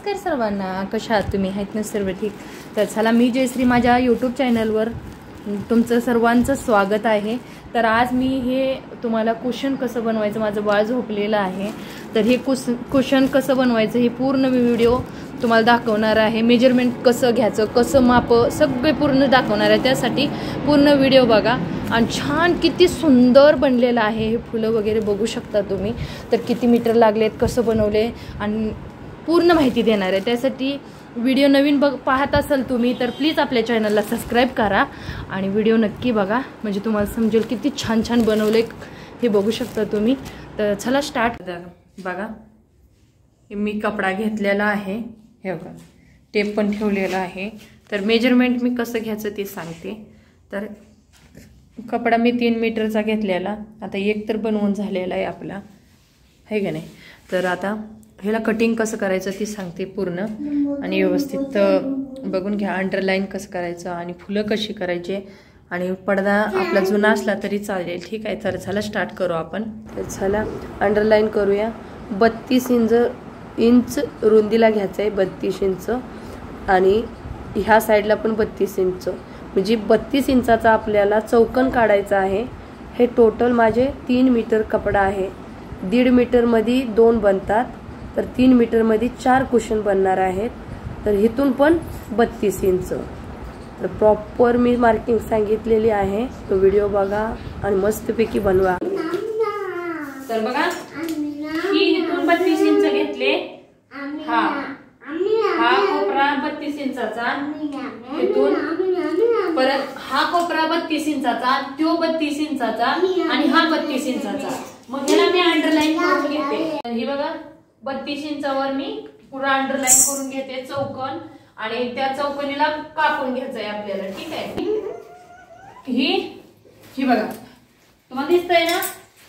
नमस्कार सर्वांना, कशा आहात तुम्ही? आहेत ना सर्व ठीक? तर चला, मी जयश्री माझ्या यूट्यूब चॅनलवर तुमचं सर्वांचं स्वागत आहे। तर आज मी हे तुम्हाला कुशन कसं बनवायचं, माझं बाळ झोपलेलं आहे तर हे कुशन कसं बनवायचं हे पूर्ण मी व्हिडिओ तुम्हाला दाखवणार आहे। मेजरमेंट कसं घ्यायचं, कसं माप, सगळे पूर्ण दाखवणार आहे। त्यासाठी पूर्ण व्हिडिओ बघा। आणि छान किती सुंदर बनलेलं आहे हे फुलं वगैरे बघू शकता तुम्ही। तर किती मीटर लागलेत, कसं बनवले आणि पूर्ण माहिती देणार आहे। त्यासाठी व्हिडिओ नवीन पाहत असाल तुम्ही तर प्लीज आपल्या चॅनलला सबस्क्राईब करा आणि व्हिडिओ नक्की बघा, म्हणजे तुम्हाला समजेल किती छान छान बनवले हे बघू शकता तुम्ही। तर चला स्टार्ट। बघा, मी कपडा घेतलेला आहे, हे बघा टेप पण ठेवलेला आहे। तर मेजरमेंट मी कसं घ्यायचं ते सांगते। तर कपडा मी 3 मीटरचा घेतलेला, आता एक तर बनवून झालेला आहे आपला, है का नाही। तर आता ह्याला कटिंग कसं करायचं ते सांगते पूर्ण आणि व्यवस्थित बघून घ्या। अंडरलाईन कसं करायचं आणि फुलं कशी करायचे आणि पडदा आपला जुना असला तरी चालेल, ठीक आहे। तर चला स्टार्ट करू आपण। तर चला अंडरलाईन करूया। 32 इंच रुंदीला घ्यायचं आहे, 32 इंच आणि ह्या साईडला पण 32 इंच, म्हणजे 32 इंचाचा आपल्याला चौकन काढायचा आहे। हे टोटल माझे 3 मीटर कपडा आहे। 1.5 मीटरमध्ये 2 बनतात, तर 3 मीटरमध्ये 4 कुशन बनणार आहेत। तर इथून पण 32 इंच। तर प्रॉपर मी मार्किंग सांगितलेली आहे, तो व्हिडिओ बघा आणि मस्तपैकी बनवा। तर बघा, ही इथून 32 इंच घेतले, हा कोपरा 32 इंचाचा, इथून परत हा कोपरा 32 इंचाचा, तो 32 इंचाचा आणि हा 32 इंचाचा। मग ह्याला मी अंडरलाईन करून घेते। हे बघा 32 इंचावर मी पुरा अंडरलाईन करून घेते चौकन, आणि त्या चौकनीला कापून घ्यायचंय आपल्याला, ठीक आहे। ही बघा, तुम्हाला दिसतंय ना,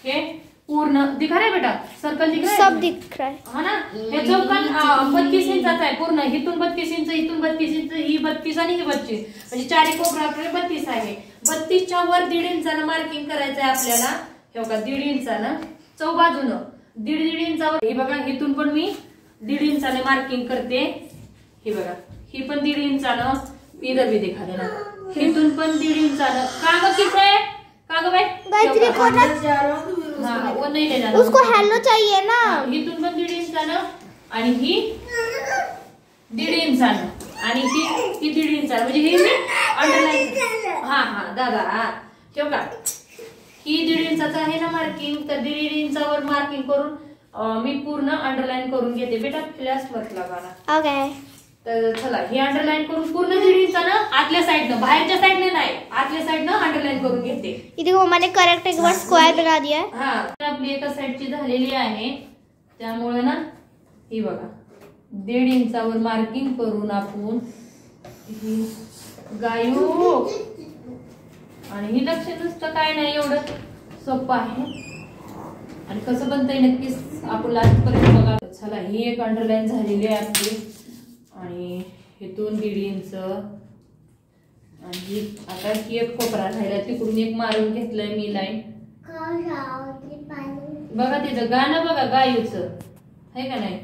हे पूर्ण दिख रहा है बेटा, सर्कल दिख रहा है, सब दिख रहा है, है ना। हे चौकन 32 इंचाचा आहे पूर्ण, इथून 32 इंच, इथून 32 इंच, ही 32 आणि ही 32, म्हणजे चारी कोपरा आपल्याला 32 आहे। 32च्या वर 1.5 इंचानं मार्किंग करायचंय आपल्याला, हे बघा 1.5 इंचानं चौ बाजूनं 1.5 इंचावर। हे बघा इथून पण मी 1.5 इंचाने मार्किंग करते, हे बघा ही पण 1.5 इंचानं, इधर भी दिखा देना, इथून पण 1.5 इंचानं। कागज कितना है, कागज भाई हाँ वो नहीं लेना, उसको हेलो चाहिए ना। इथून पण 1.5 इंचानं आणि ही 1.5 इंचानं आणि ही 1.5 इंचानं, म्हणजे ही मी अंडरलाईन, हा दादा ठेव का, ही 1.5 इंचाचा आहे ना मार्किंग, तर 1.5 इंचावर मार्किंग करून मी पूर्ण अंडरलाईन करून घेते। बेटा फ्लॅश मत लगाना, ओके। तर चला ही अंडरलाईन करून पूर्ण 1.5 इंचानं आतल्या साइडनं, बाहेरच्या साइडने नाही, आतल्या साइडनं अंडरलाईन करून घेते। ये देखो मैंने करेक्ट एक बार स्क्वायर बना दिया है। हा, आपली एका साइडची झालेली आहे, त्यामुळे ना ही बघा 1.5 इंचावर मार्किंग करून आपण ही गायू, आणि ही लक्ष नुसतं काय नाही, एवढं सोपं आहे। आणि कसं बनतंय नक्कीच आपण लास्ट पर्यंत बघा। चला ही एक अंडरलाईन झालेली आहे आपली, आणि इथून 1.5 इंच, आणि आता ही एक कोपरा राहिला, तिकडून एक मारून घेतलंय मी लाईन। बघा तिचं गाणं बघा गायूचं, है का नाही।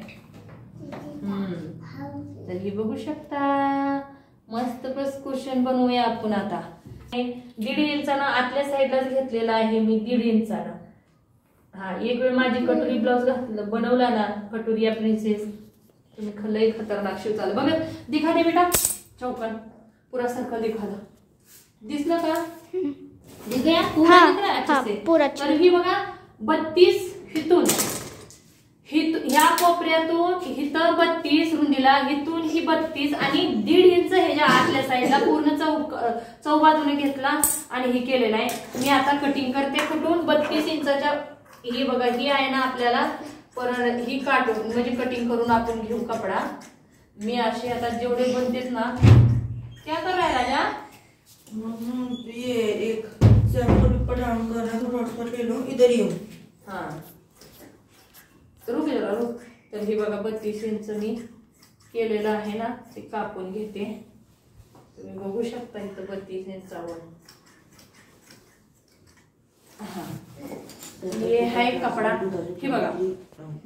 तर हे बघू शकता, मस्त बस कुशन बनवूया आपण आता। 1.5 इंचानं आतल्या साईडलाच घेतलेला आहे मी, 1.5 इंचानं। हा, एक वेळ माझी कटोरी ब्लाउज घातलं बनवला ना, कटोरिया प्रिन्सेस, तुम्ही लई खतरनाक शिव चालू। बघा दिखा दे बेटा, चौकन पूरा सर्कल दिखा दो, दिसलं का, दिख गया पूरा, दिख रहा है अच्छे से पूरा। तर ही बघा 32 हितून, ह्या कोपऱ्यातून इथं 32 रुंदीला, इथून ही 32 आणि 1.5 इंच ह्याच्या आतल्या साईडला पूर्ण चौ बाजूने घेतला आणि हे केलेलं आहे। मी आता कटिंग करते कुठून, 32 इंचाच्या, ही बघा ही आहे ना आपल्याला, परत ही काटून म्हणजे कटिंग करून आपण घेऊ कपडा। मी असे आता जेवढे बनतेत ना, क्या कर रहा है राजा, ये एक सैंपल पठान करना, तो व्हाट्सएप ले लो, इधर ही हो। हाँ रुक जरा रुक। तर हे बघा 32 इंच मी केलेलं आहे ना, ते कापून घेते। तुम्ही बघू शकता इथं 32 इंचावर, हा हे आहे कपडा, हे बघा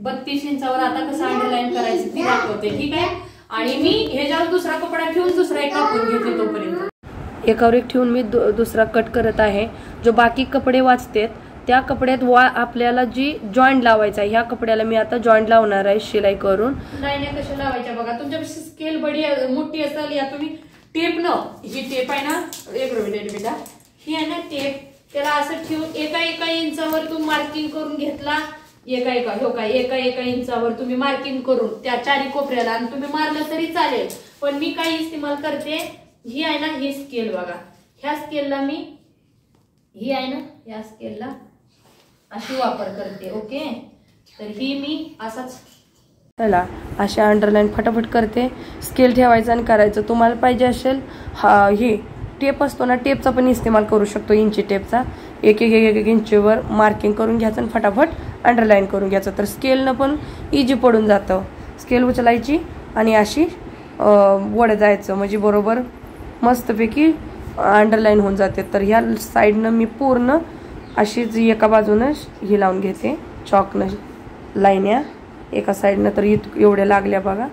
32 इंचावर आता कसं अंडरलाईन करायचं ती दाखवते, ठीक आहे. आणि मी ह्याच्यावर दुसरा कपडा ठेवून दुसरा एक कापून घेते. तोपर्यंत एकावर एक ठेवून मी दुसरा कट करत आहे. जो बाकी कपडे वाचतेत त्या कपड्यात आपल्याला जी जॉईंट लावायचा ह्या कपड्याला मी आता जॉईंट लावणार आहे शिलाई करून. लाईन्या कशा लावायच्या बघा. तुमच्यापाशी स्केल बडी मोठी असेल या तुम्ही टेप न, ही टेप आहे ना, एक मिनिट बेटा, ही आहे ना टेप, त्याला असं ठेवून एका इंचावर तुम्ही मार्किंग करून घेतला. एका इंचावर तुम्ही मार्किंग करून त्या चारी कोपऱ्याला आणि तुम्ही मारलं तरी चालेल. पण मी काय इस्तेमाल करते, ही आहे ना ही स्केल बघा, ह्या स्केलला मी ही आहे ना या स्केलला अशी वापर करते. ओके, तर ही मी असाच चला अशा अंडरलाईन फटाफट करते. स्केल ठेवायचं आणि करायचं. तुम्हाला पाहिजे असेल हा हे टेप असतो ना, टेपचा पण इस्तेमाल करू शकतो, इंची टेपचा. एक इंचीवर मार्किंग करून घ्यायचं आणि फटाफट अंडरलाईन करून घ्यायचं. तर स्केलनं पण इजी पडून जातं. स्केल उचलायची आणि अशी वड जायचं, म्हणजे बरोबर मस्तपैकी अंडरलाईन होऊन जाते. तर ह्या साईडनं मी पूर्ण अशीच एका बाजूनं ही लावून घेते चॉकनं लाईन्या एका साईडनं. तर एवढ्या लागल्या बघा,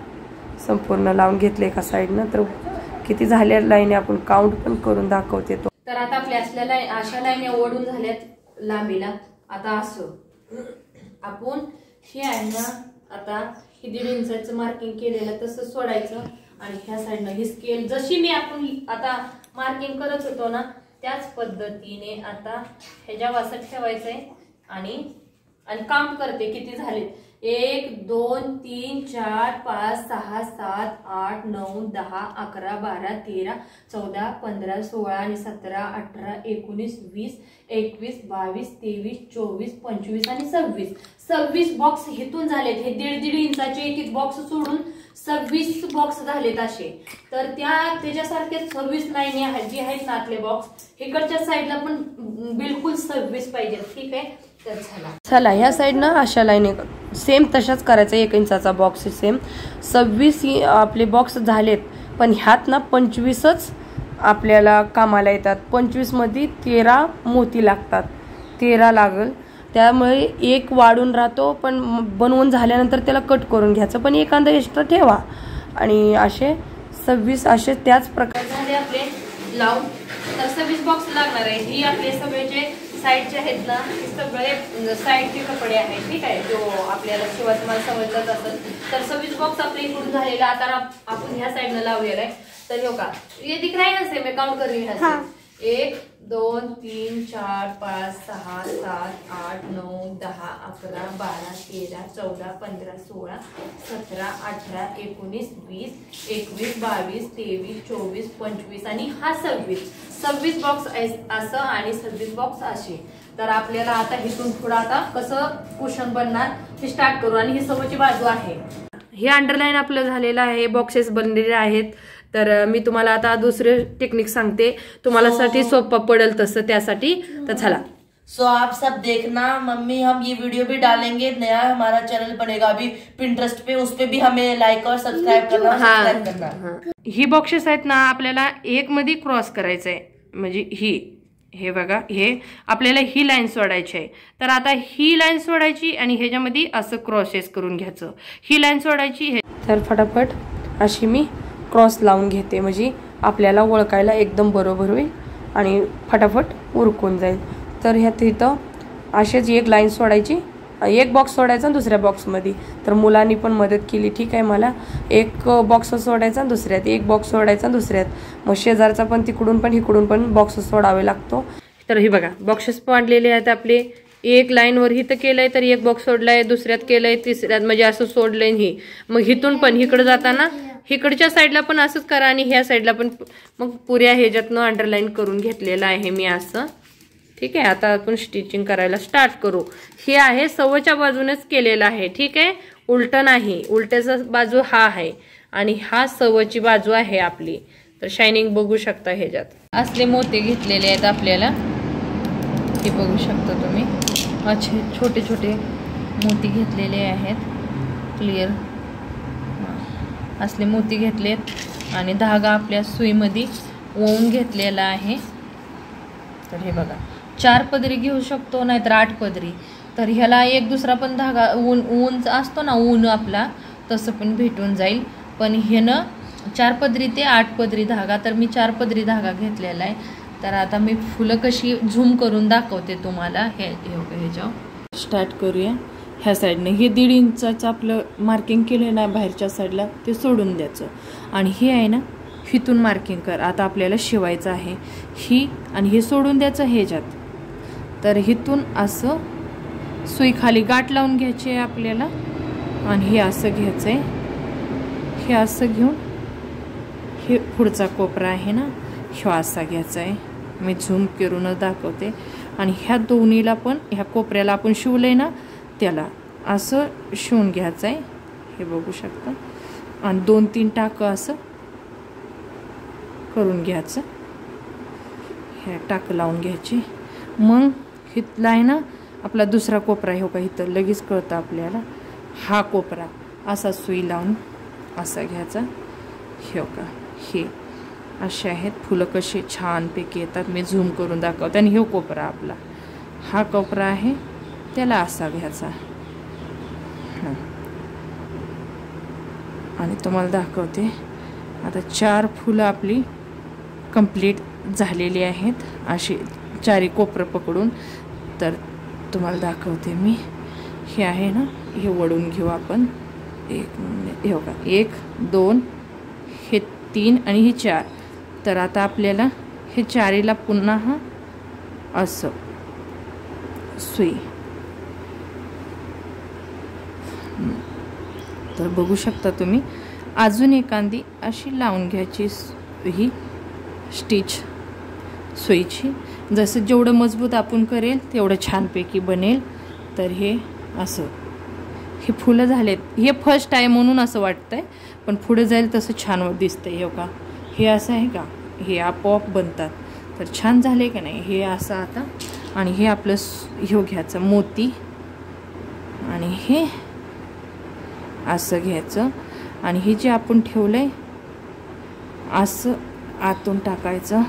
संपूर्ण लावून घेतले एका साईडनं. तर किती झाल्या लाईन आपण काउंट पण करून दाखवते. तो तर आता आपल्या असलेल्या अशा लाईन ओढून झाल्यात लांबीला. आता असं आपण हे आहे ना, आता हे 1.5 इंचाचं मार्किंग केलेलं तसं सोडायचं आणि ह्या साईडनं ही स्केल जशी मी आपण आता मार्किंग करत होतो ना त्याच पद्धतीने आता ह्याच्या वासात ठेवायचंय आणि काउंट करते किती झाले. 1 2 3 4 5 6 7 8 9 10 11 12 13 14 15 16 आणि 17 18 19 20 21 22 23 24 25 आणि 26 बॉक्स हेतून झालेत. हे 1.5 इंचाचे एक बॉक्स सोडून 26 बॉक्स झालेत असे. तर त्याच्यासारखे 26 लाईनी आहेत जी आहेत ना आतले बॉक्स. इकडच्या साईडला पण बिलकुल 26 पाहिजेत, ठीक आहे. तर चला ह्या साईडनं अशा लाईनी सेम तशाच करायचं. 1 इंचाचा बॉक्स सेम 26 आपले बॉक्स झालेत. पण ह्यात ना 25च आपल्याला कामाला येतात. 25 मध्ये 13 मोती लागतात. 13 लागल, त्यामुळे एक वाढून राहतो. पण बनवून झाल्यानंतर त्याला कट करून घ्यायचं, पण एखादा एक्स्ट्रा ठेवा. आणि असे 26 असे त्याच प्रकारे झाले आपले लावून. तर 26 बॉक्स लागणार आहे. ही आपले सगळे जे साईडचे आहेत ना हे सगळे साईडचे कपडे आहेत, ठीक आहे, जो आपल्याला शिवाय तुम्हाला समजत असेल. तर 26 बॉक्स आपले इकडून झालेला. आता आपण ह्या साईडनं लावलेला आहे. तर हो का ये दिख रहा है ना, से मैं काउंट कर रही हूँ. 1 2 3 4 5 6 7 8 9 10 11 12 13 14 15 16 17 18 19 20 21 22 23 24 25 आणि हा 26 बॉक्स असं आणि 26 बॉक्स असे. तर आपल्याला आता इथून पुढे आता कसं कुशन बनणार हे स्टार्ट करू. आणि ही समोरची बाजू आहे. हे अंडरलाईन आपलं झालेलं आहे, बॉक्सेस बनलेले आहेत. तर मी तुम्हाला आता दुसरे टेक्निक सांगते, तुम्हाला साठी सोपा पडेल तसं त्यासाठी. तर चला सो आप सब देखना मम्मी, हम ये वीडियो भी डालेंगे. नया हमारा चैनल बनेगा अभी पिंटरेस्ट पे, उस पे भी हमें लाइक और सब्सक्राइब करना. ही बॉक्सेस आहेत ना आपल्याला एक मध्ये क्रॉस करायचंय. म्हणजे हे बघा, हे आपल्याला ही लाईन सोडायची आहे. तर आता ही लाईन सोडायची आणि ह्याच्यामध्ये असं क्रॉसेस करून घ्यायचं. ही लाईन सोडायची. तर फटाफट अशी मी क्रॉस लावून घेते, म्हणजे आपल्याला ओळखायला एकदम बरोबर होईल आणि फटाफट उरकून जाईल. तर ह्यात इथं अशीच एक लाईन सोडायची, एक बॉक्स सोडायचा दुसऱ्या बॉक्समध्ये. तर मुलांनी पण मदत केली, ठीक आहे. मला एक बॉक्स सोडायचा दुसऱ्यात, एक बॉक्स सोडायचा दुसऱ्यात. मग शेजारचा पण तिकडून पण इकडून पण बॉक्स सोडावे लागतो. तर हे बघा बॉक्सेस पाडलेले आहेत आपले. एक लाईनवर हिथं केलंय तर एक बॉक्स सोडलाय, दुसऱ्यात केलंय, तिसऱ्यात म्हणजे असं सोडलंय. ही मग इथून पण इकडे जाताना इकडच्या साईडला पण असंच करा आणि ह्या साईडला पण. मग पुऱ्या ह्याच्यातनं अंडरलाईन करून घेतलेलं आहे मी असं, ठीक आहे. आता आपण स्टिचिंग करायला स्टार्ट करू. हे आहे सव्वाच्या बाजूनेच केलेलं आहे, ठीक आहे, उलट नाही. उलट्याचा बाजू हा आहे आणि हा सव्वाची बाजू आहे आपली. तर शायनिंग बघू शकता. ह्याच्यात असले मोते घेतलेले आहेत आपल्याला, हे बघू शकता तुम्ही. अच्छे छोटे छोटे मोती घेतलेले आहेत, क्लिअर असले मोती घेतलेत आणि धागा आपल्या सुईमध्ये ओवून घेतलेला आहे. तर हे बघा 4 पदरी घेऊ शकतो, नाहीतर 8 पदरी. तर ह्याला एक दुसरा पण धागा ऊन असतो ना, ऊन आपला, तसं पण भेटून जाईल. पण ह्यानं 4 पदरी ते 8 पदरी धागा, तर मी 4 पदरी धागा घेतलेला आहे. तर आता मी फुलं कशी झूम करून दाखवते तुम्हाला. ह्याच्यावर स्टार्ट करूया. ह्या साईडने हे 1.5 इंचाचं आपलं मार्किंग केलं ना बाहेरच्या साईडला, ते सोडून द्यायचं. आणि हे आहे ना, हिथून मार्किंग कर. आता आपल्याला शिवायचं आहे ही, आणि हे सोडून द्यायचं ह्याच्यात. तर हिथून असं सुई खाली गाठ लावून घ्यायची आहे आपल्याला, आणि हे असं घ्यायचं आहे. हे असं घेऊन हे पुढचा कोपरा आहे ना, ह्यो असा घ्यायचा आहे. मी झूम करूनच दाखवते. आणि ह्या दोन्हीला पण, ह्या कोपऱ्याला आपण शिवलंय ना, त्याला असं शिवून घ्यायचं आहे. हे बघू शकता. आणि 2-3 टाकं असं करून घ्यायचं. हे टाकं लावून घ्यायची. मग इथला आहे ना आपला दुसरा कोपरा आहे, हो का, इथं लगेच कळतं आपल्याला. हा कोपरा असा सुई लावून असा घ्यायचा. हे का, हे असे आहेत फुलं कसे छानपैकी येतात. मी झूम करून दाखवते. आणि हे कोपरा आपला, हा कोपरा आहे, त्याला असा घ्यायचा. आणि तुम्हाला दाखवते. आता 4 फुलं आपली कंप्लीट झालेली आहेत, अशी 4 कोपरं पकडून. तर तुम्हाला दाखवते मी. हे आहे ना, हे वळून घेऊ आपण. 1 मिनिट. हे बघा, 1 2 हे 3 आणि हे 4. तर आता आपल्याला हे 4ला पुन्हा हा असं सुई. तर बघू शकता तुम्ही. अजून एखादी अशी लावून घ्यायची ही स्टिच सुईची. जसं जेवढं मजबूत आपण करेल तेवढं छानपैकी बनेल. तर हे असं हे फुलं झालेत. हे फर्स्ट आहे म्हणून असं वाटतंय, पण पुढे जाईल तसं छान दिसतंय. हे का, हे असं आहे का, हे आपोआप बनतात. तर छान झाले का नाही हे असं आता. आणि हे आपलं हे घ्यायचं मोती, आणि हे असं घ्यायचं. आणि हे जे आपण ठेवलंय असं आतून टाकायचं,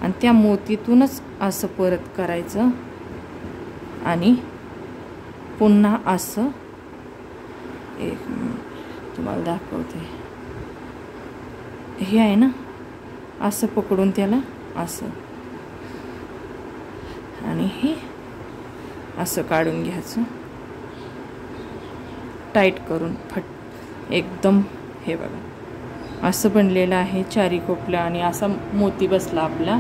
आणि त्या मोतीतूनच असं परत करायचं. आणि पुन्हा असं. एक तुम्हाला दाखवते. हे आहे ना, असं पकडून त्याला असं, आणि हे असं काढून घ्यायचं टाईट करून फट एकदम. हे बघा असं बनलेलं आहे 4 कोपला, आणि असा मोती बसला आपला.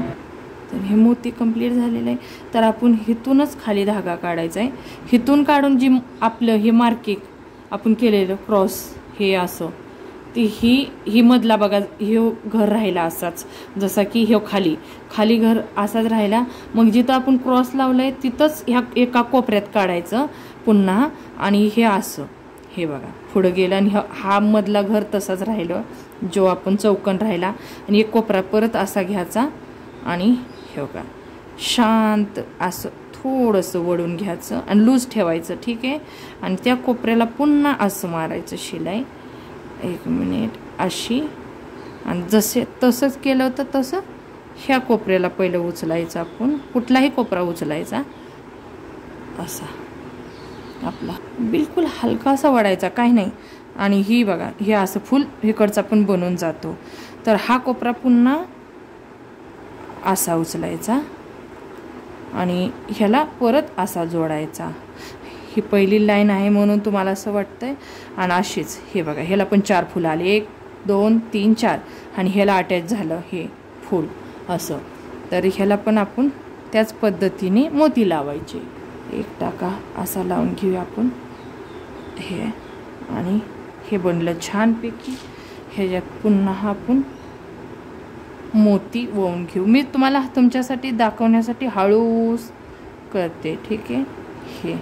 तर हे मोती कंप्लीट झालेलं आहे. तर आपण हिथूनच खाली धागा काढायचा आहे. हिथून काढून जी आपलं हे मार्किंग आपण केलेलं क्रॉस, हे असं, ती ही मधला बघा, हे घर राहिला असाच, जसा की हे खाली घर असाच राहिला. मग जिथं आपण क्रॉस लावलंय तिथंच ह्या एका कोपऱ्यात काढायचं पुन्हा. आणि हे असं, हे बघा पुढं गेलं, आणि हा मधला घर तसाच राहिलं, जो आपण चौकन राहिला. आणि एक कोपरा परत असा घ्यायचा, आणि हे बघा शांत असं थोडंसं वळून घ्यायचं, आणि लूज ठेवायचं. ठीक आहे. आणि त्या कोपऱ्याला पुन्हा असं मारायचं शिलाई. 1 मिनिट अशी. आणि तसंच केलं होतं तसं ह्या कोपऱ्याला पहिलं उचलायचं आपण. कुठलाही कोपरा उचलायचा असा आपला, बिलकुल हलका असा वडायचा, काही नाही. आणि ही बघा, हे असं फुल इकडचा पण बनून जातो. तर हा कोपरा पुन्हा असा उचलायचा, आणि ह्याला परत असा जोडायचा. ही पहिली लाईन आहे म्हणून तुम्हाला असं वाटतंय. आणि अशीच हे बघा, ह्याला पण 4 फुलं आले, 1 2 3 4. आणि ह्याला अटॅच झालं हे फूल असं. तर ह्याला पण आपण त्याच पद्धतीने मोती लावायचे. 1 टाका असा लावून घेऊया आपण हे. आणि हे बनलं छानपैकी. ह्याच्यात पुन्हा आपण मोती वळून घेऊ. मी तुम्हाला तुमच्यासाठी दाखवण्यासाठी हळूच करते. ठीक आहे.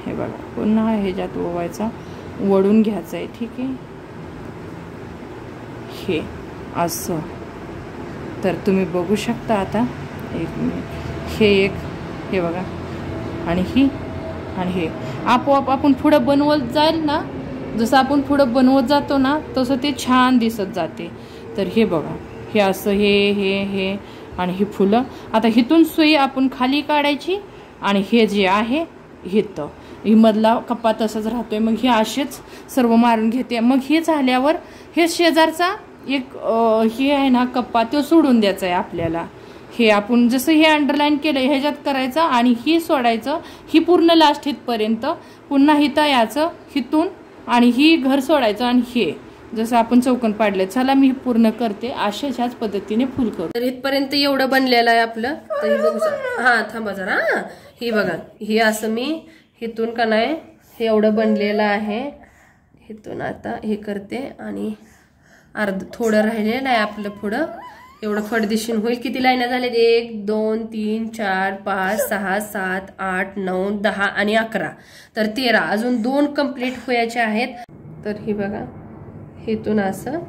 हे बघा पुन्हा ह्याच्यात ओवायचा, वळून घ्यायचं आहे. ठीक आहे. हे असं. तर तुम्ही बघू शकता आता. 1 मिनिट. हे बघा, आणि हे आपोआप आपण पुढं बनवत जाईल ना, जसं आपण पुढं बनवत जातो ना तसं ते छान दिसत जाते. तर हे बघा, हे असं हे आणि ही फुलं आता हिथून सुई आपण खाली काढायची आणि हे जे आहे हिथं ही मधला कप्पा तसाच राहतोय. मग हे असेच सर्व मारून घेते. मग हे झाल्यावर हे शेजारचा एक हे आहे ना कप्पा तो सोडून द्यायचा आहे आपल्याला. हे आपण जसं हे अंडरलाईन केलं ह्याच्यात करायचं आणि ही सोडायचं. ही पूर्ण लास्ट इथपर्यंत पुन्हा हिथं यायचं हिथून आणि ही घर सोडायचं आणि हे जसं आपण चौकन पाडले. चला मी पूर्ण करते अशाच पद्धतीने फुल करू. तर इथपर्यंत एवढं बनलेलं आहे आपलं. तर हे बघू हा थांबा जरा. ही बघा हे असं मी हिथून का नाही हे एवढं बनलेलं आहे. हिथून आता हे करते आणि अर्ध थोडं राहिलेलं आहे आपलं पुढं. एवढं फडदिशीन होईल. किती लाईना झालेत 1 2 3 4 5 6 7 8 9 10 आणि 11 तर 13. अजून 2 कंप्लीट व्हायचे आहेत. तर ही बघा हेतून असं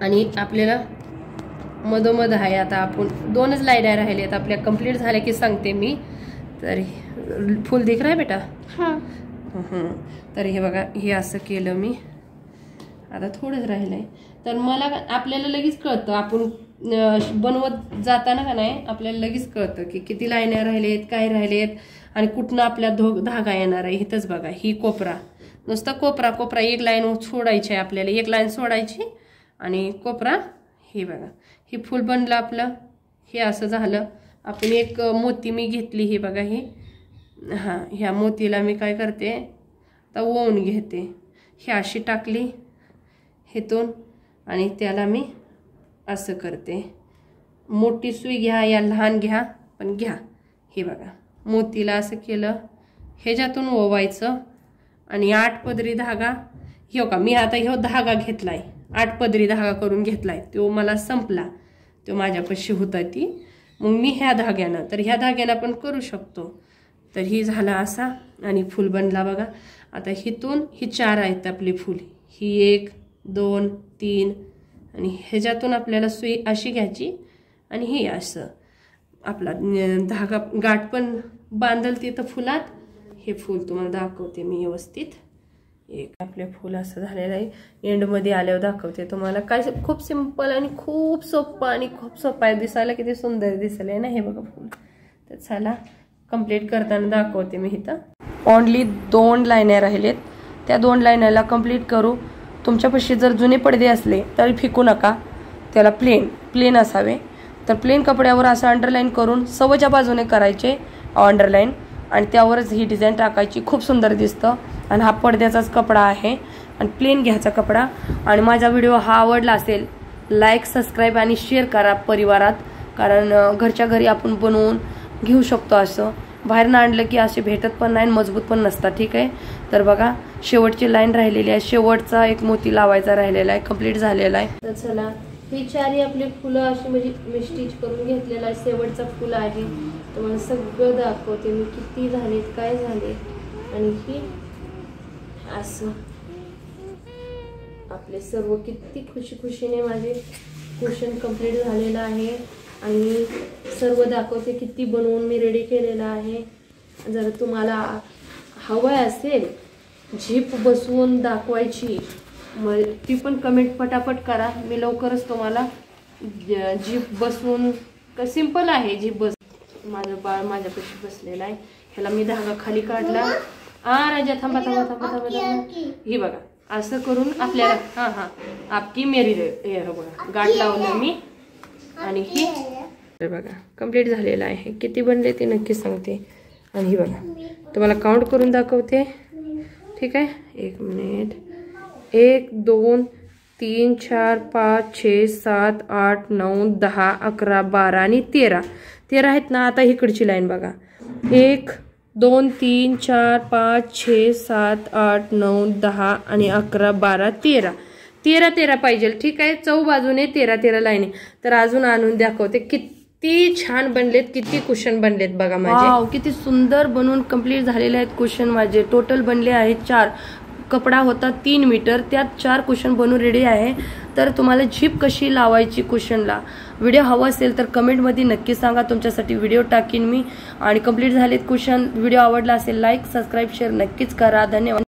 आणि आपल्याला मधोमध आहे. आता आपण 2च लाईना राहिलेत आपल्या कंप्लीट झाल्या की सांगते मी. तर फुल दिख रहा है बेटा. तर हे बघा हे असं केलं मी. आता थोडंच राहिलंय. तर मला आपल्याला लगेच कळतं आपण बनवत जाताना का नाही आपल्याला लगेच कळतं की किती लाईन्या राहिलेत काय राहिलेत आणि कुठनं आपल्या धागा येणार आहे. इथंच बघा ही कोपरा नुसता कोपरा एक लाईन सोडायची आहे आपल्याला. एक लाईन सोडायची आणि कोपरा हे बघा हे फुल बनलं आपलं. हे असं झालं. आपण एक मोती मी घेतली ही बघा ही. हां ह्या मोतीला मी काय करते आता ओवून घेते. ही अशी टाकली हेतून आणि त्याला मी असं करते. मोठी सुई घ्या या लहान घ्या पण घ्या. हे बघा मोतीला असं केलं ह्याच्यातून ओवायचं आणि 8 पदरी धागा ह्यो का मी आता ह्यो धागा घेतलाय 8 पदरी धागा करून घेतलाय. तो मला संपला. तो माझ्यापाशी होता ती. मग मी ह्या धाग्यानं तर ह्या धाग्यानं पण करू शकतो. तर ही झाला असा आणि फुल बनला बघा. आता हिथून ही 4 आहेत आपली फुल. ही 1 2 3 आणि ह्याच्यातून आपल्याला सुई अशी घ्यायची आणि ही असं आपला धागा गाठ पण बांधल तिथं फुलात. हे फुल तुम्हाला दाखवते मी व्यवस्थित. एक आपले फुल असं झालेलं आहे. एंडमध्ये आल्यावर दाखवते तुम्हाला. काय खूप सिंपल आणि खूप सोपं आणि खूप सोपं आहे. दिसायला किती सुंदर दिसलं आहे ना हे बघा फुल. तर चला कंप्लीट करताना दाखवते मी इथं. ओनली 2 लाईन्या राहिलेत. त्या 2 लाईनला कंप्लीट करू. तुमच्यापाशी जर जुने पडदे असले तर फेकू नका. त्याला प्लेन असावे. तर प्लेन कपड्यावर असं अंडरलाईन करून सवच्या बाजूने करायचे अंडरलाईन आणि त्यावरच ही डिझाईन टाकायची. खूप सुंदर दिसतं. आणि हा पडद्याचाच कपडा आहे आणि प्लेन घ्यायचा कपडा. आणि माझा व्हिडिओ हा आवडला असेल लाईक सबस्क्राईब आणि शेअर करा परिवारात. कारण घरच्या घरी आपण बनवून घेऊ शकतो. असं बाहेरनं आणलं की असे भेटत पण नाही मजबूत पण नसतात. ठीक आहे. तर बघा शेवटची लाईन राहिलेली आहे. शेवटचा एक मोती लावायचा राहिलेला आहे. कंप्लीट झालेला आहे. तर चला ही 4 आपली फुलं अशी म्हणजे मी स्टिच करून घेतलेला आहे. शेवटचा फुल आहे. तुम्हाला सगळं दाखवते मी किती झालेत काय झाले. आणि ही असं आपले सर्व किती खुशीने माझे कुशन कंप्लीट झालेलं आहे. आणि सर्व दाखवते किती बनवून मी रेडी केलेलं आहे. जर तुम्हाला हवं असेल झीप बसवून दाखवायची मग ती पण कमेंट पटापट करा. मी लवकरच तुम्हाला झीप बसवून सिंपल आहे झीप बस. माझं बाळ माझ्यापाशी बसलेलं आहे. ह्याला मी धागा खाली काढला. राजा थांबा. ही बघा असं करून आपल्याला आपकी मेरी हे बघा गाठ लावलं मी. आणि ही बघा कंप्लीट झालेलं आहे. किती बनले ते नक्की सांगते. आणि ही बघा तुम्हाला काउंट करून दाखवते. ठीक आहे. 1 मिनिट. 1 2 3 4 5 6 7 8 9 10 11 12 आणि 13 आहेत ना. आता इकडची लाईन बघा 1 2 3 4 5 6 7 8 9 10 आणि 11 12 13 पाहिजे. ठीक आहे. चौ बाजूने 13 लाईनी. तर अजून आणून दाखवते किती छान बनलेत. किती कुशन बनलेत बघा माझे. किती सुंदर बनवून कंप्लीट झालेले आहेत कुशन माझे. टोटल बनले आहेत 4. कपडा होता 3 मीटर. त्यात 4 कुशन बनवून रेडी आहे. तर तुम्हाला झीप कशी लावायची कुशनला व्हिडिओ हवा असेल तर कमेंटमध्ये नक्की सांगा. तुमच्यासाठी व्हिडिओ टाकीन मी. आणि कंप्लीट झालेत कुशन. व्हिडिओ आवडला असेल लाईक सबस्क्राईब शेअर नक्कीच करा. धन्यवाद.